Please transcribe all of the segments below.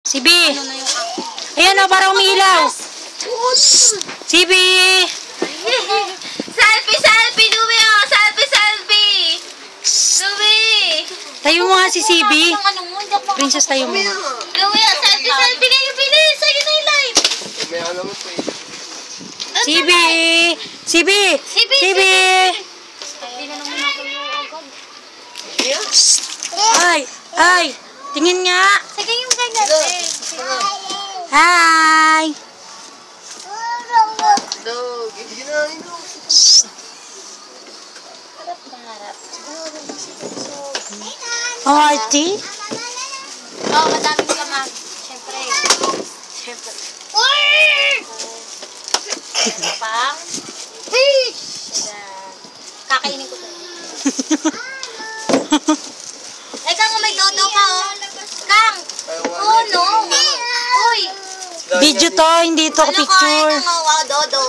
Si B. Ayan o, parang umiilaw. Si B. Selfie, Dumi oh. Selfie. Dumi. Tayo mo nga si CB. Princess, tayo mo nga. Dumi oh, selfie kayo, bilis. Sa'yo na yung live. May alam mo po eh. CB. CB. CB. Ay. Tingin nga. Sige yung ganyan. Hi. Dog, ginahin ko. Oh, Artie. Oh, madami ka ma. Siyempre. Pang. Kakainin ko to. Ay, Kang, may dodo ka, oh. Kang! Oh, no. Uy! Video to, hindi to picture. Ano ko, wow, dodo.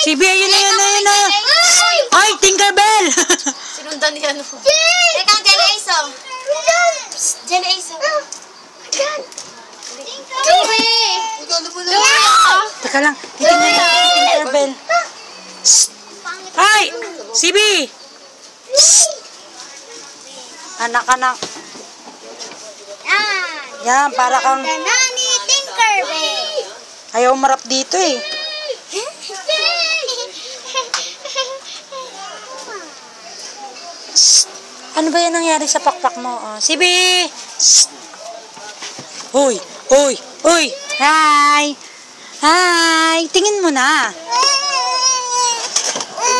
CB, ayun na. Ay, Tinkerbell! Sinundan niya, no? Ay, Kang, Jenny Ace, oh. Jenny Ace, oh. Dumi! Teka lang, hindi na Tinkerbell. Ay! CB! Anak. Yan, para kang... Nani Tinkerbell. Ayaw marap dito eh. Ano ba yan nangyari sa pakpak mo? CB! Uy! Hi! Tingin mo na.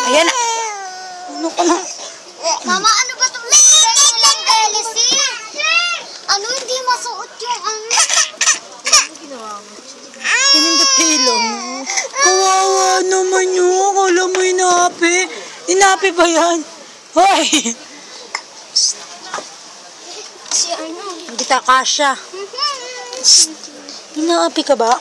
Ayan na. Ano ka na? Mama, ano ba ito? Ano, hindi masuot yung ano? Pinindot kilo mo. Kawawa naman yun. Akala mo inapi. Inapi ba yan? Hoy! Si ano? Hindi ta kasya. Inaapi ka ba?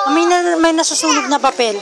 May nasusunog na papel.